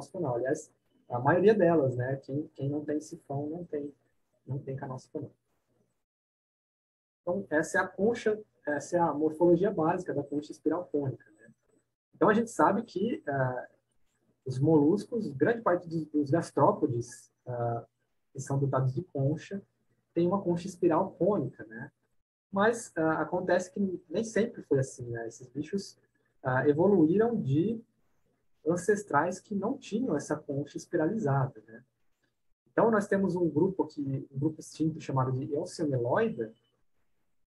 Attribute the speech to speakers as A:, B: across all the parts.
A: sifonal. Aliás, a maioria delas, né? Quem não tem sifão não tem canal sifonal. Então, essa é a concha, essa é a morfologia básica da concha espiral cônica, né? Então, a gente sabe que os moluscos, grande parte dos gastrópodes que são dotados de concha, tem uma concha espiral cônica, né? Mas acontece que nem sempre foi assim, né? Esses bichos evoluíram de ancestrais que não tinham essa concha espiralizada, né? Então, nós temos um grupo aqui, um grupo extinto chamado de Elcioneloida,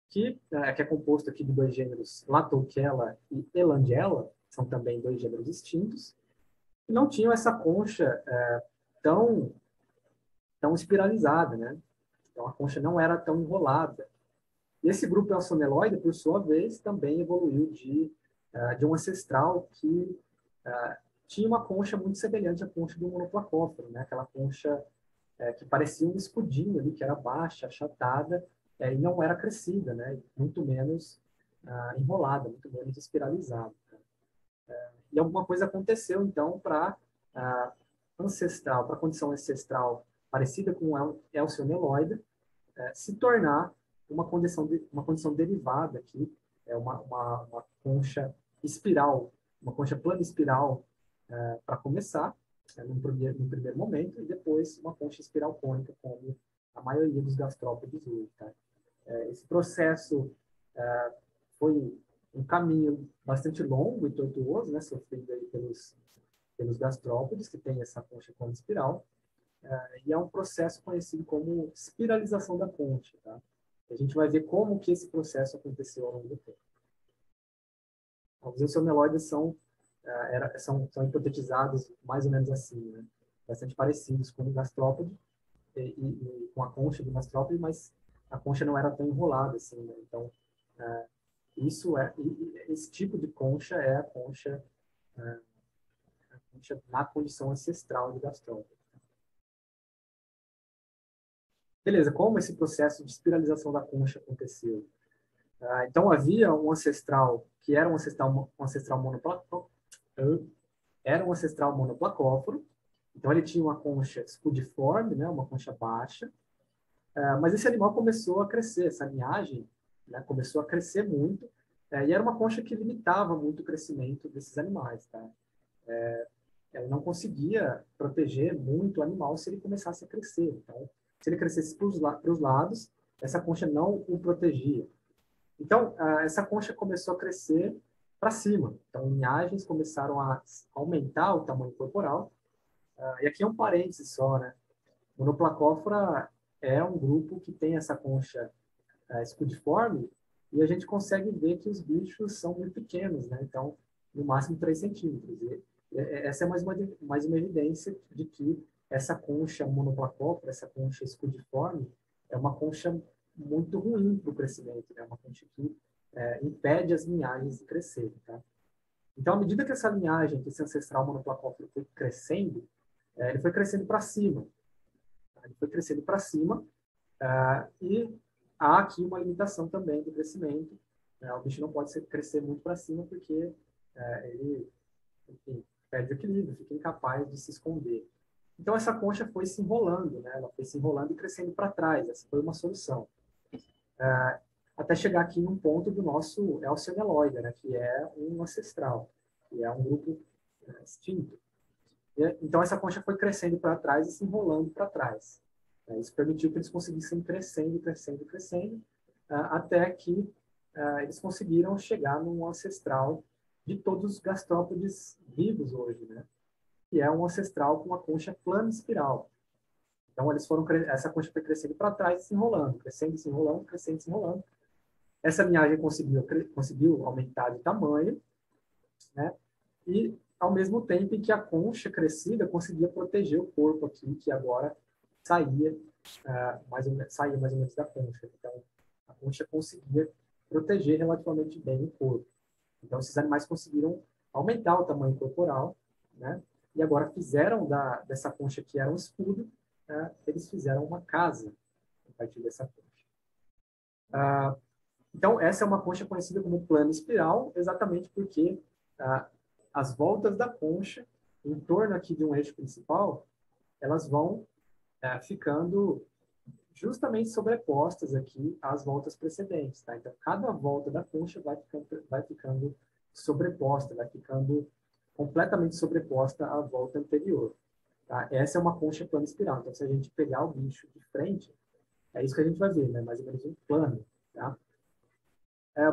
A: que é composto aqui de dois gêneros, Latouchella e Elandella, são também dois gêneros extintos, que não tinham essa concha tão, tão espiralizada, né? Então, a concha não era tão enrolada. E esse grupo Elcioneloide, por sua vez, também evoluiu de um ancestral que tinha uma concha muito semelhante à concha do monoplacóforo, né? Aquela concha que parecia um escudinho ali, que era baixa, achatada, e não era crescida, né? Muito menos enrolada, muito menos espiralizada. E alguma coisa aconteceu, então, para ancestral, para a condição ancestral parecida com o Elcioneloide, se tornar uma condição derivada aqui, uma concha espiral, uma concha plana espiral para começar, no primeiro momento, e depois uma concha espiral cônica, como a maioria dos gastrópodes hoje. Tá? Esse processo foi um caminho bastante longo e tortuoso, né, sofrido aí pelos gastrópodes, que tem essa concha plana espiral, e é um processo conhecido como espiralização da concha. Tá? A gente vai ver como que esse processo aconteceu ao longo do tempo. Os eucioneloides são hipotetizados mais ou menos assim, né? Bastante parecidos com o gastrópode e com a concha do gastrópode, mas a concha não era tão enrolada assim, né? Então, esse tipo de concha é a concha na condição ancestral de gastrópode. Beleza, como esse processo de espiralização da concha aconteceu? Então, havia um ancestral que era um ancestral monoplacóforo. Então, ele tinha uma concha escudiforme, né, uma concha baixa. Mas esse animal começou a crescer, essa linhagem, né, começou a crescer muito, e era uma concha que limitava muito o crescimento desses animais. Tá? Ela não conseguia proteger muito o animal se ele começasse a crescer. Então, se ele crescesse para os lados, essa concha não o protegia. Então, essa concha começou a crescer para cima. Então, linhagens começaram a aumentar o tamanho corporal. E aqui é um parênteses só, né? Monoplacófora é um grupo que tem essa concha escudiforme e a gente consegue ver que os bichos são muito pequenos, né? Então, no máximo 3 centímetros. E essa é mais uma evidência de que essa concha monoplacófora, essa concha escudiforme, é uma concha muito ruim para o crescimento, né? Uma concha que impede as linhagens de crescer. Tá? Então, à medida que essa linhagem, que esse ancestral monoplacóforo foi crescendo, ele foi crescendo para cima. Ele foi crescendo para cima e há aqui uma limitação também do crescimento. O bicho não pode crescer muito para cima porque ele, enfim, perde o equilíbrio, fica incapaz de se esconder. Então, essa concha foi se enrolando, né? Ela foi se enrolando e crescendo para trás. Essa foi uma solução. Até chegar aqui num ponto do nosso Elcioneloide, né? Que é um ancestral, que é um grupo extinto. Então, essa concha foi crescendo para trás e se enrolando para trás. Isso permitiu que eles conseguissem crescendo, até que eles conseguiram chegar num ancestral de todos os gastrópodes vivos hoje, né? Que é um ancestral com uma concha plana espiral. Então, essa concha foi crescendo para trás e se enrolando, crescendo, se enrolando, crescendo, se enrolando. Essa linhagem conseguiu aumentar de tamanho, né? E, ao mesmo tempo em que a concha crescida conseguia proteger o corpo aqui, que agora saía mais ou menos da concha. Então, a concha conseguia proteger relativamente bem o corpo. Então, esses animais conseguiram aumentar o tamanho corporal, né? E agora fizeram dessa concha que era um escudo, eles fizeram uma casa a partir dessa concha. Então, essa é uma concha conhecida como plano espiral, exatamente porque as voltas da concha em torno aqui de um eixo principal, elas vão ficando justamente sobrepostas aqui às voltas precedentes, tá? Então, cada volta da concha vai ficando sobreposta, vai ficando completamente sobreposta à volta anterior, tá? Essa é uma concha plana espiral. Então, se a gente pegar o bicho de frente, é isso que a gente vai ver, né? Mais ou menos um plano, tá?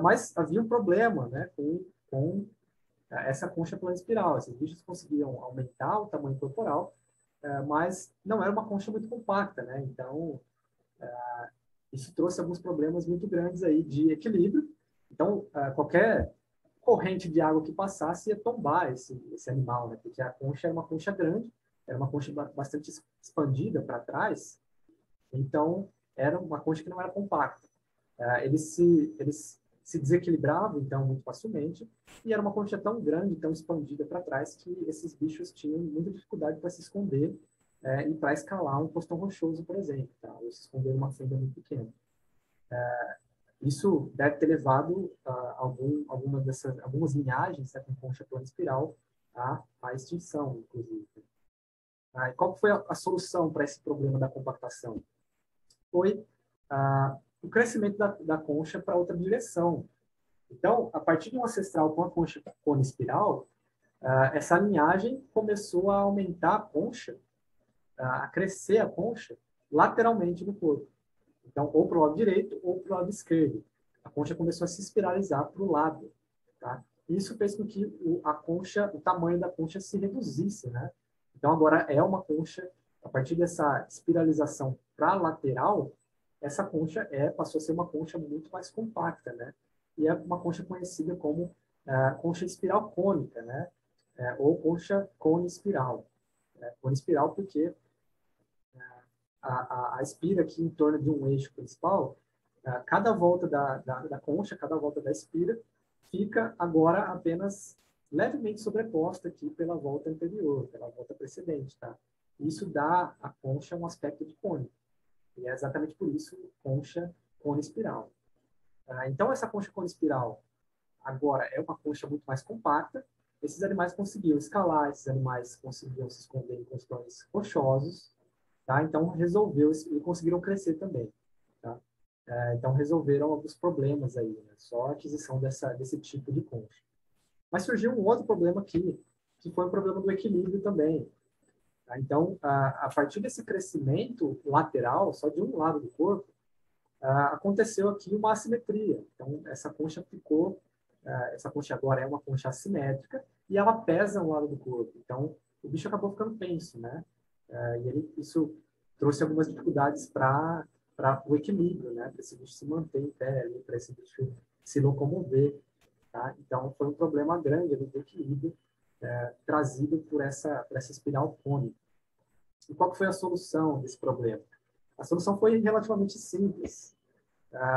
A: Mas havia um problema, né, com essa concha plana espiral. Esses bichos conseguiam aumentar o tamanho corporal, mas não era uma concha muito compacta, né? Então, isso trouxe alguns problemas muito grandes aí de equilíbrio. Então, qualquer corrente de água que passasse ia tombar esse animal, né? Porque a concha era uma concha grande, era uma concha bastante expandida para trás, então era uma concha que não era compacta. Eles se desequilibravam, então, muito facilmente, e era uma concha tão grande, tão expandida para trás, que esses bichos tinham muita dificuldade para se esconder e para escalar um postão rochoso, por exemplo, tá? Ou se esconder numa fenda muito pequena. Isso deve ter levado algumas linhagens, né, com concha plana espiral à extinção, inclusive. E qual foi a solução para esse problema da compactação? Foi o crescimento da concha para outra direção. Então, a partir de um ancestral com a concha cone espiral, essa linhagem começou a aumentar a concha, a crescer a concha lateralmente no corpo. Então, ou para o lado direito ou para o lado esquerdo. A concha começou a se espiralizar para o lado. Tá? Isso fez com que o tamanho da concha se reduzisse. Né? Então, agora é uma concha, a partir dessa espiralização para a lateral, essa concha passou a ser uma concha muito mais compacta. Né? E é uma concha conhecida como concha espiral cônica, né? Ou concha cone espiral. Cone espiral porque a espira aqui em torno de um eixo principal, cada volta da concha, cada volta da espira, fica agora apenas levemente sobreposta aqui pela volta anterior, pela volta precedente. Tá? Isso dá à concha um aspecto de cone. E é exatamente por isso concha cone espiral. Então, essa concha cone espiral agora é uma concha muito mais compacta. Esses animais conseguiam escalar, esses animais conseguiam se esconder em construções rochosos, tá? Então, e conseguiram crescer também. Tá? Então, resolveram alguns problemas aí, né? Só a aquisição desse tipo de concha. Mas surgiu um outro problema aqui, que foi o problema do equilíbrio também. Tá? Então, a partir desse crescimento lateral, só de um lado do corpo, aconteceu aqui uma assimetria. Então, essa concha agora é uma concha assimétrica e ela pesa um lado do corpo. Então, o bicho acabou ficando tenso, né? Isso trouxe algumas dificuldades para o equilíbrio, né? Para esse bicho se manter em pé, para esse bicho se locomover, tá? Então, foi um problema grande ali do equilíbrio trazido por essa espiral cônica. E qual foi a solução desse problema? A solução foi relativamente simples.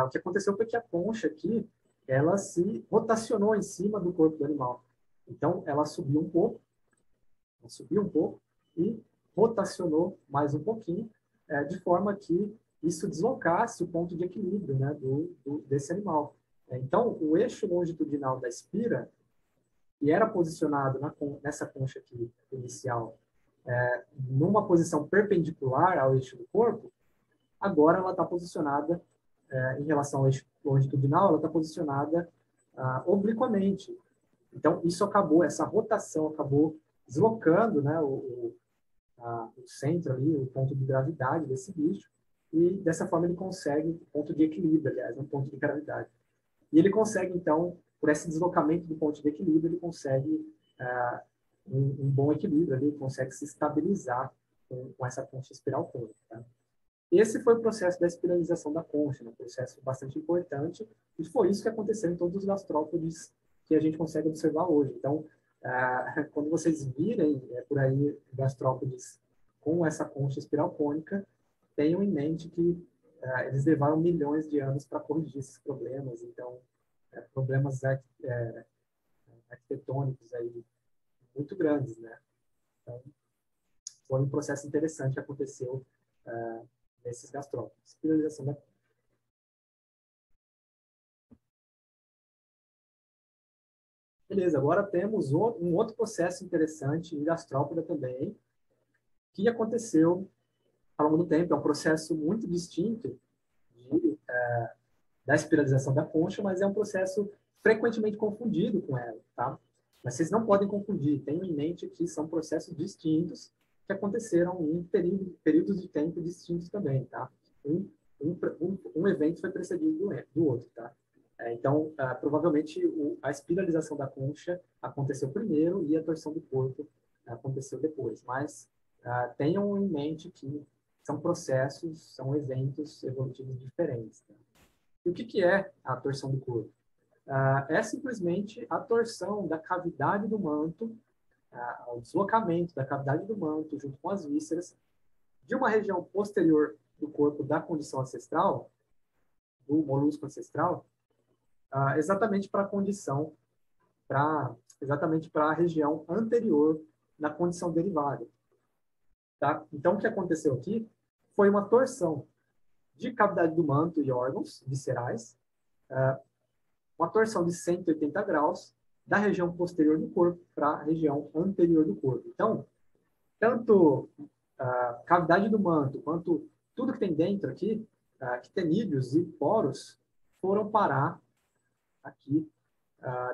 A: O que aconteceu foi que a concha aqui, ela se rotacionou em cima do corpo do animal. Então, ela subiu um pouco e rotacionou mais um pouquinho, de forma que isso deslocasse o ponto de equilíbrio, né, desse animal. Então, o eixo longitudinal da espira, que era posicionado nessa concha aqui inicial, numa posição perpendicular ao eixo do corpo, agora ela está posicionada, em relação ao eixo longitudinal, ela está posicionada obliquamente. Então, essa rotação acabou deslocando, né, o centro ali, o ponto de gravidade desse bicho, e dessa forma ele consegue, ponto de equilíbrio, aliás, um ponto de gravidade. E ele consegue, então, por esse deslocamento do ponto de equilíbrio, ele consegue um bom equilíbrio ali, ele consegue se estabilizar com essa concha espiral cônica. Tá? Esse foi o processo da espiralização da concha, um processo bastante importante, e foi isso que aconteceu em todos os gastrópodes que a gente consegue observar hoje. Então, quando vocês virem por aí gastrópodes com essa concha espiral cônica, tenham em mente que eles levaram milhões de anos para corrigir esses problemas. Então, problemas arquitetônicos aí muito grandes, né? Então, foi um processo interessante que aconteceu nesses gastrópodes. Espiralização da Beleza, agora temos um outro processo interessante em gastrópoda também, que aconteceu ao longo do tempo. É um processo muito distinto de, da espiralização da concha, mas é um processo frequentemente confundido com ela, tá? Mas vocês não podem confundir, tenham em mente que são processos distintos que aconteceram em períodos de tempo distintos também, tá? Um evento foi precedido do outro, tá? Então, provavelmente, a espiralização da concha aconteceu primeiro e a torção do corpo aconteceu depois. Mas tenham em mente que são processos, são eventos evolutivos diferentes. Tá? E o que é a torção do corpo? É simplesmente a torção da cavidade do manto, o deslocamento da cavidade do manto junto com as vísceras de uma região posterior do corpo da condição ancestral, do molusco ancestral, exatamente para a condição, exatamente para a região anterior da condição derivada. Tá? Então, o que aconteceu aqui foi uma torção de cavidade do manto e órgãos viscerais, uma torção de 180 graus da região posterior do corpo para a região anterior do corpo. Então, tanto a cavidade do manto quanto tudo que tem dentro aqui, quitenídeos e poros, foram parar aqui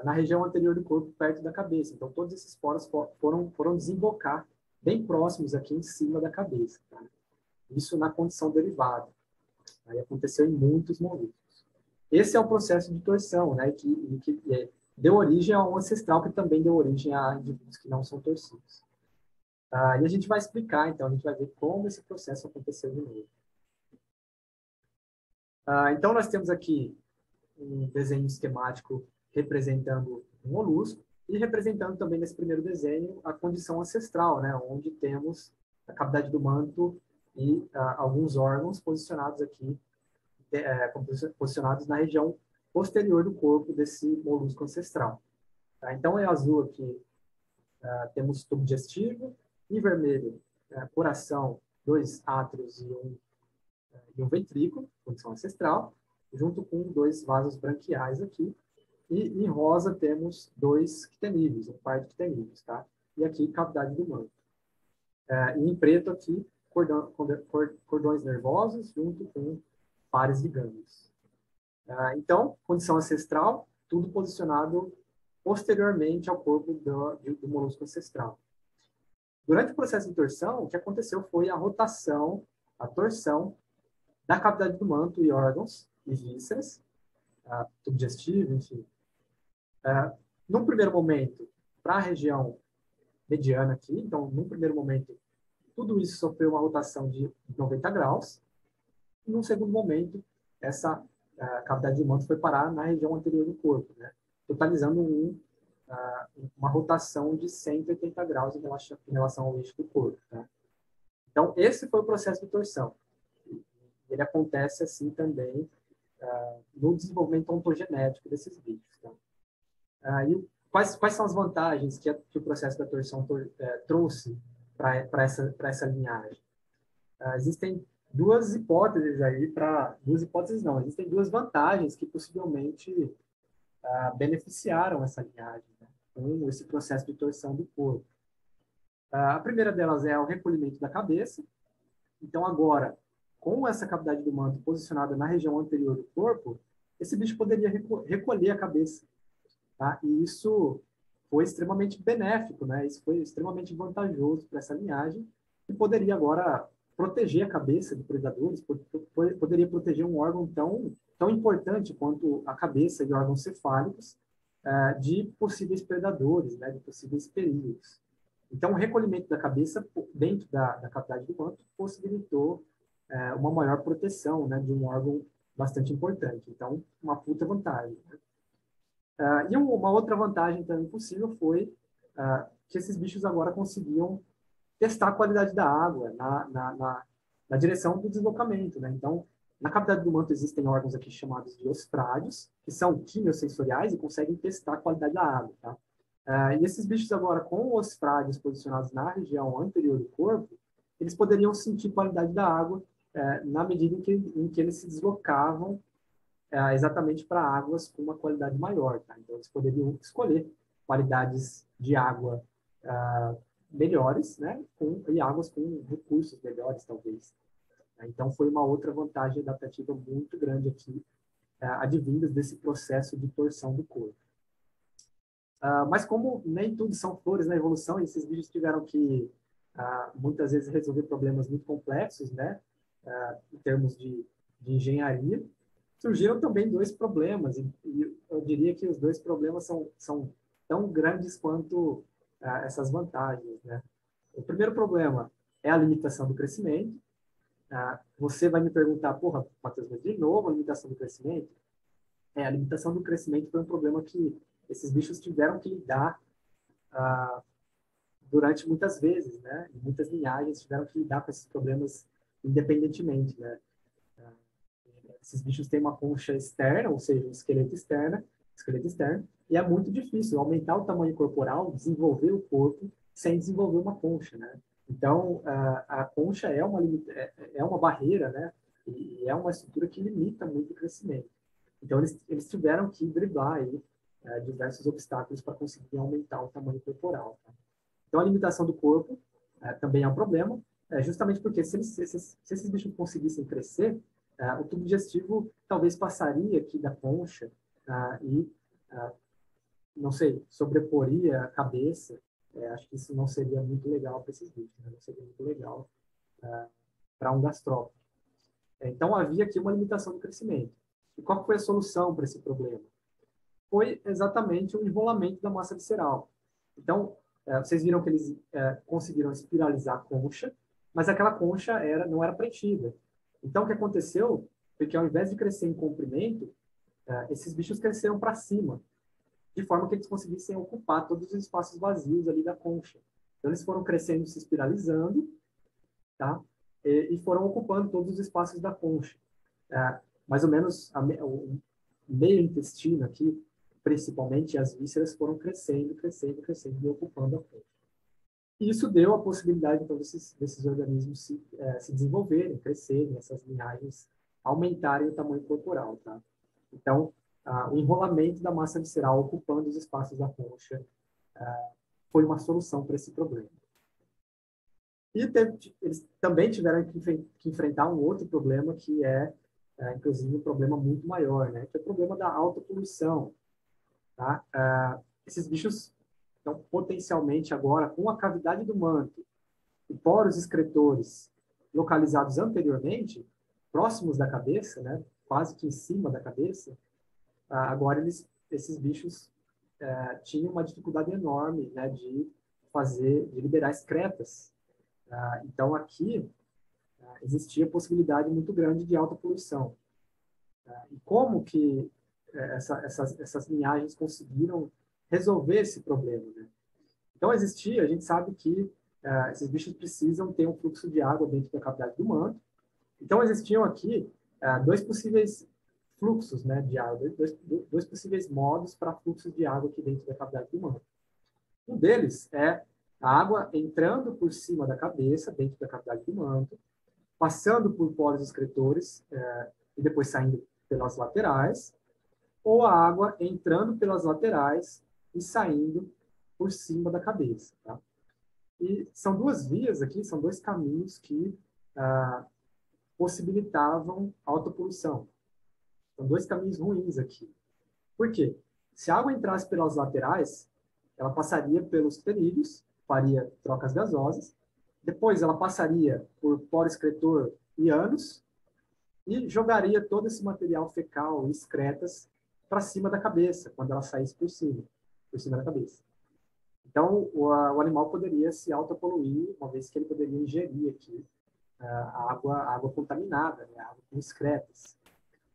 A: na região anterior do corpo, perto da cabeça. Então, todos esses poros foram desembocar bem próximos aqui em cima da cabeça. Tá? Isso na condição derivada. Aí aconteceu em muitos moluscos. Esse é o processo de torção, né, que deu origem a um ancestral que também deu origem a indivíduos que não são torcidos. E a gente vai explicar, então, a gente vai ver como esse processo aconteceu de novo. Então, nós temos aqui um desenho esquemático representando um molusco e representando também nesse primeiro desenho a condição ancestral, né, onde temos a cavidade do manto e alguns órgãos posicionados aqui, posicionados na região posterior do corpo desse molusco ancestral. Tá? Então, em azul aqui temos tubo digestivo, em vermelho, coração, 2 átrios e um ventrículo, condição ancestral, junto com 2 vasos branquiais aqui. E em rosa temos 2 quitenídeos, um par de quitenídeos, tá? E aqui, cavidade do manto. E em preto aqui, cordões nervosos junto com pares de gânglios. Então, condição ancestral, tudo posicionado posteriormente ao corpo do molusco ancestral. Durante o processo de torção, o que aconteceu foi a rotação, a torção da cavidade do manto e órgãos e vísceras, tubo digestivo, enfim. Num primeiro momento, para a região mediana aqui, então, num primeiro momento, tudo isso sofreu uma rotação de 90 graus, e num segundo momento, essa cavidade do manto foi parar na região anterior do corpo, né? Totalizando uma rotação de 180 graus em relação ao eixo do corpo. Tá? Então, esse foi o processo de torção. Ele acontece assim também no desenvolvimento ontogenético desses bichos. Tá? E quais são as vantagens que o processo da torção trouxe para essa linhagem? Existem duas hipóteses aí existem duas vantagens que possivelmente beneficiaram essa linhagem, né, com esse processo de torção do corpo. A primeira delas é o recolhimento da cabeça. Então, agora, com essa cavidade do manto posicionada na região anterior do corpo, esse bicho poderia recolher a cabeça. Tá? E isso foi extremamente benéfico, né? Isso foi extremamente vantajoso para essa linhagem e poderia agora proteger a cabeça de predadores, poderia proteger um órgão tão importante quanto a cabeça e órgãos cefálicos de possíveis predadores, né? De possíveis perigos. Então, o recolhimento da cabeça dentro da cavidade do manto possibilitou uma maior proteção, né, de um órgão bastante importante. Então, uma puta vantagem. Né? E uma outra vantagem também possível foi que esses bichos agora conseguiam testar a qualidade da água na direção do deslocamento. Né? Então, na cavidade do manto existem órgãos aqui chamados de osfrádios, que são quimiosensoriais e conseguem testar a qualidade da água. Tá? E esses bichos agora, com os frágios posicionados na região anterior do corpo, eles poderiam sentir a qualidade da água na medida em que eles se deslocavam exatamente para águas com uma qualidade maior. Tá? Então, eles poderiam escolher qualidades de água melhores, né? E águas com recursos melhores, talvez. Então, foi uma outra vantagem adaptativa muito grande aqui, advindas desse processo de torção do corpo. Mas como nem tudo são flores na evolução, esses bichos tiveram que, muitas vezes, resolver problemas muito complexos, né? Em termos de engenharia, surgiram também dois problemas, e eu diria que os dois problemas são tão grandes quanto essas vantagens, né? O primeiro problema é a limitação do crescimento. Você vai me perguntar, porra, Matheus, mas de novo a limitação do crescimento? A limitação do crescimento foi um problema que esses bichos tiveram que lidar durante muitas vezes, né? E muitas linhagens tiveram que lidar com esses problemas independentemente, né? Esses bichos têm uma concha externa, ou seja, um esqueleto externo, e é muito difícil aumentar o tamanho corporal, desenvolver o corpo, sem desenvolver uma concha, né? Então, a concha é uma barreira, né? E é uma estrutura que limita muito o crescimento. Então, eles tiveram que driblar aí, diversos obstáculos para conseguir aumentar o tamanho corporal. Tá? Então, a limitação do corpo também é um problema, justamente porque se esses bichos conseguissem crescer, o tubo digestivo talvez passaria aqui da concha e, não sei, sobreporia a cabeça. Acho que isso não seria muito legal para esses bichos, né? Não seria muito legal para um gastrópodo. Então, havia aqui uma limitação do crescimento. E qual foi a solução para esse problema? Foi exatamente o enrolamento da massa visceral. Então, vocês viram que eles conseguiram espiralizar a concha, mas aquela concha não era preenchida. Então, o que aconteceu foi que, ao invés de crescer em comprimento, esses bichos cresceram para cima, de forma que eles conseguissem ocupar todos os espaços vazios ali da concha. Então, eles foram crescendo, se espiralizando, tá? E foram ocupando todos os espaços da concha. Mais ou menos o meio intestino aqui, principalmente as vísceras, foram crescendo e ocupando a concha. Isso deu a possibilidade, então, desses organismos se desenvolverem, crescerem, essas linhagens aumentarem o tamanho corporal, tá? Então, o enrolamento da massa visceral ocupando os espaços da concha foi uma solução para esse problema. E eles também tiveram que enfrentar um outro problema que inclusive, um problema muito maior, né? Que é o problema da alta poluição, tá? Esses bichos estão potencialmente agora com a cavidade do manto e poros excretores localizados anteriormente, próximos da cabeça, né? Quase que em cima da cabeça. Agora esses bichos tinham uma dificuldade enorme, né? De liberar excretas. Então aqui existia possibilidade muito grande de alta poluição. E como que essas linhagens conseguiram resolver esse problema, né? Então, a gente sabe que esses bichos precisam ter um fluxo de água dentro da cavidade do manto. Então, existiam aqui dois possíveis fluxos, né, de água, dois possíveis modos para fluxo de água aqui dentro da cavidade do manto. Um deles é a água entrando por cima da cabeça, dentro da cavidade do manto, passando por poros excretores e depois saindo pelas laterais, ou a água entrando pelas laterais e saindo por cima da cabeça. Tá? E são duas vias aqui, são dois caminhos que possibilitavam autopoluição. São dois caminhos ruins aqui. Por quê? Se a água entrasse pelas laterais, ela passaria pelos cterídeos, faria trocas gasosas, depois ela passaria por poro excretor e ânus, e jogaria todo esse material fecal e excretas para cima da cabeça, quando ela saísse por cima da cabeça. Então, o animal poderia se autopoluir, uma vez que ele poderia ingerir aqui a água contaminada, né, a água com excretas.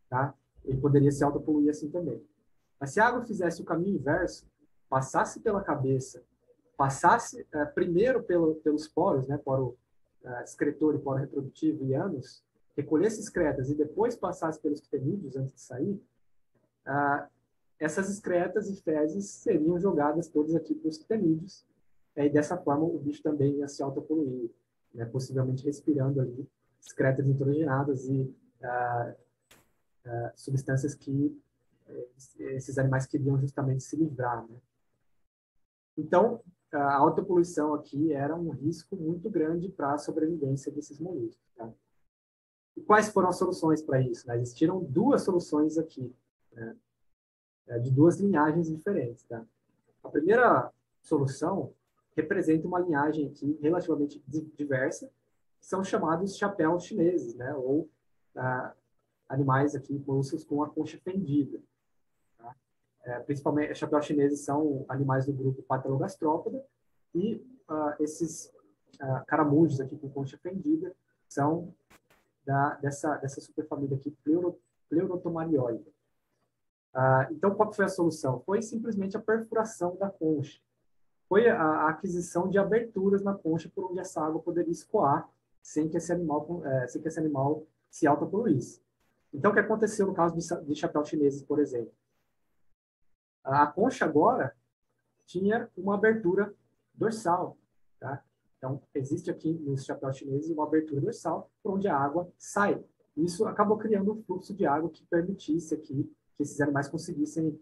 A: Tá? Ele poderia se autopoluir assim também. Mas se a água fizesse o caminho inverso, passasse pela cabeça, passasse primeiro pelos poros, né, poro excretor e poro reprodutivo e ânus, recolhesse excretas e depois passasse pelos cterídeos antes de sair, essas excretas e fezes seriam jogadas todas aqui para os cterídeos, e dessa forma o bicho também ia se autopoluir, né, possivelmente respirando ali excretas nitrogenadas e substâncias que esses animais queriam justamente se livrar, né? Então, a alta poluição aqui era um risco muito grande para a sobrevivência desses moluscos. Tá? E quais foram as soluções para isso? Né? Existiram duas soluções aqui, né? De duas linhagens diferentes. Tá? A primeira solução representa uma linhagem aqui relativamente diversa, que são chamados chapéus chineses, né? Ou animais aqui, moluscos com a concha fendida. Tá? Principalmente, chapéus chineses são animais do grupo Patilogastrópoda e esses caramujos aqui com concha fendida são dessa superfamília aqui, Pleurotomarioida. Então, qual foi a solução? Foi simplesmente a perfuração da concha. Foi a aquisição de aberturas na concha por onde essa água poderia escoar sem que esse animal se autopoluísse. Então, o que aconteceu no caso de chapéus chineses, por exemplo? A concha agora tinha uma abertura dorsal. Tá? Então, existe aqui nos chapéus chineses uma abertura dorsal por onde a água sai. Isso acabou criando um fluxo de água que permitisse aqui que esses animais conseguissem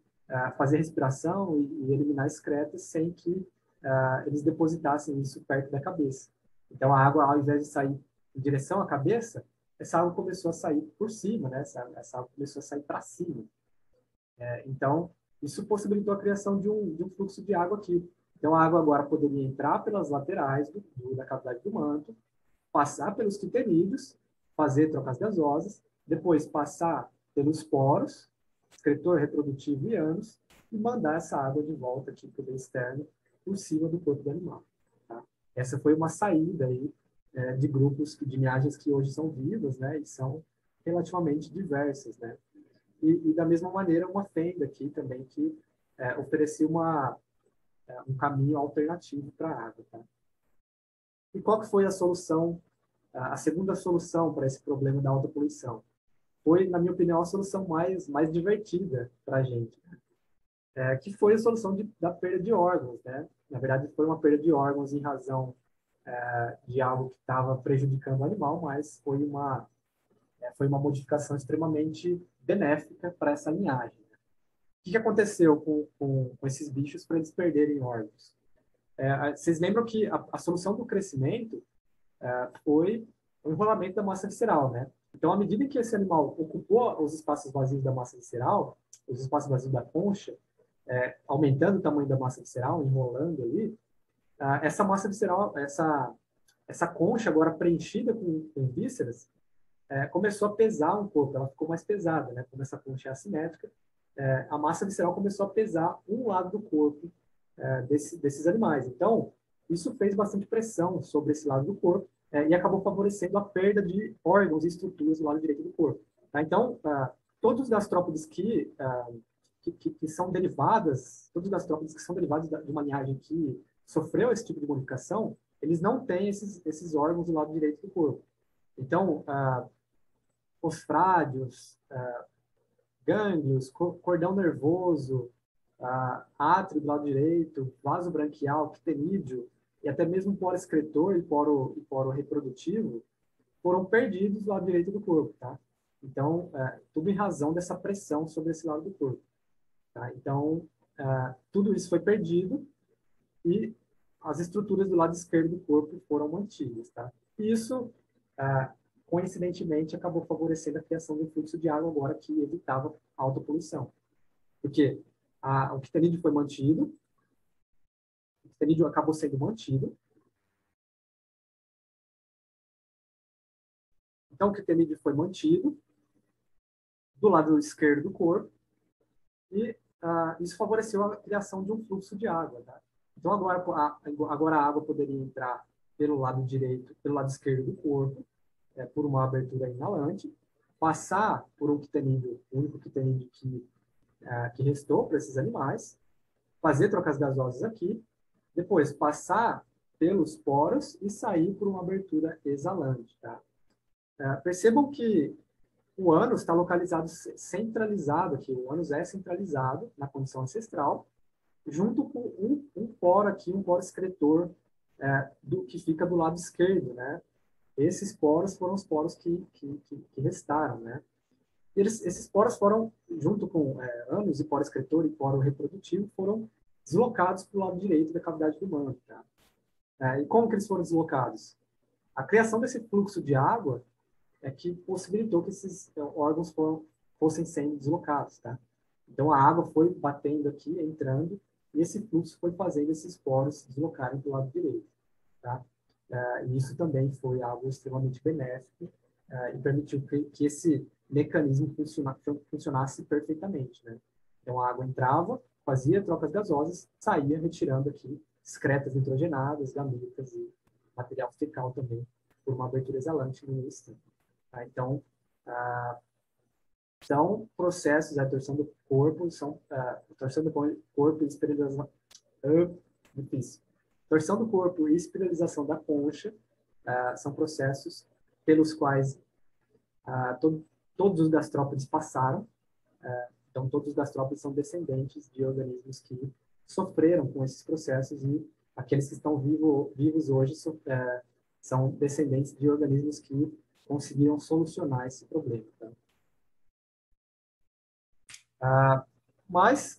A: fazer respiração e eliminar excretas sem que eles depositassem isso perto da cabeça. Então, a água, ao invés de sair em direção à cabeça, essa água começou a sair por cima, né? Essa água começou a sair para cima. Então, isso possibilitou a criação de um fluxo de água aqui. Então, a água agora poderia entrar pelas laterais da cavidade do manto, passar pelos quiterídeos, fazer trocas gasosas, depois passar pelos poros, excretor reprodutivo e ânus, e mandar essa água de volta aqui para o meio externo, por cima do corpo do animal. Tá? Essa foi uma saída aí, de grupos de linhagens que hoje são vivas, né, e são relativamente diversas, né? E da mesma maneira, uma fenda aqui também que oferecia um caminho alternativo para a água. Tá? E qual que foi a solução, a segunda solução para esse problema da alta poluição? Foi, na minha opinião, a solução mais divertida para a gente, né? Que foi a solução da perda de órgãos. Né? Na verdade, foi uma perda de órgãos em razão de algo que estava prejudicando o animal, mas foi uma modificação extremamente benéfica para essa linhagem. O que aconteceu com esses bichos para eles perderem órgãos? Vocês lembram que a solução do crescimento foi o enrolamento da massa visceral, né? Então, à medida que esse animal ocupou os espaços vazios da massa visceral, os espaços vazios da concha, aumentando o tamanho da massa visceral, enrolando ali, essa massa visceral, essa concha agora preenchida com vísceras, começou a pesar um pouco, ela ficou mais pesada, né? Como essa concha é assimétrica, a massa visceral começou a pesar um lado do corpo desses animais. Então, isso fez bastante pressão sobre esse lado do corpo e acabou favorecendo a perda de órgãos e estruturas do lado direito do corpo. Tá? Então, todos os gastrópodes que são derivadas, todos os gastrópodes que são derivados de uma linhagem que sofreu esse tipo de modificação, eles não têm esses órgãos do lado direito do corpo. Então, fosfrádeos, gânglios, cordão nervoso, átrio do lado direito, vaso branquial, quitenídeo, e até mesmo poro excretor e poro reprodutivo, foram perdidos do lado direito do corpo, tá? Então, tudo em razão dessa pressão sobre esse lado do corpo. Tá? Então, tudo isso foi perdido e as estruturas do lado esquerdo do corpo foram mantidas, tá? E isso, coincidentemente, acabou favorecendo a criação de um fluxo de água agora que evitava a alta poluição. Porque o quiterídeo foi mantido, o quiterídeo acabou sendo mantido. Então, o quiterídeo foi mantido do lado esquerdo do corpo e isso favoreceu a criação de um fluxo de água. Tá? Então, agora a água poderia entrar pelo lado direito, pelo lado esquerdo do corpo, por uma abertura inalante, passar por um quiterídeo, o único quiterídeo que restou para esses animais, fazer trocas gasosas aqui, depois passar pelos poros e sair por uma abertura exalante. Tá? Percebam que o ânus está localizado, centralizado aqui, o ânus é centralizado na condição ancestral, junto com um poro aqui, um poro excretor, que fica do lado esquerdo, né? Esses poros foram os poros que restaram, né? Esses poros foram, junto com ânus e poro excretor e poro reprodutivo, foram deslocados para o lado direito da cavidade do manto. Tá? E como que eles foram deslocados? A criação desse fluxo de água é que possibilitou que esses órgãos fossem sendo deslocados. Tá? Então, a água foi batendo aqui, entrando, e esse fluxo foi fazendo esses poros se deslocarem para o lado direito. Tá? E isso também foi algo extremamente benéfico e permitiu que esse mecanismo funcionasse perfeitamente. Né? Então, a água entrava, fazia trocas gasosas, saía retirando aqui excretas nitrogenadas, gametas e material fecal também, por uma abertura exalante no extremo. Tá? Então, são processos, a torção do corpo, torção do corpo e esterilização, difícil. Torção do corpo e esterilização da concha são processos pelos quais todos os gastrópodes passaram. Então, todos os gastrópodes são descendentes de organismos que sofreram com esses processos e aqueles que estão vivos hoje são descendentes de organismos que conseguiram solucionar esse problema. Tá? Mas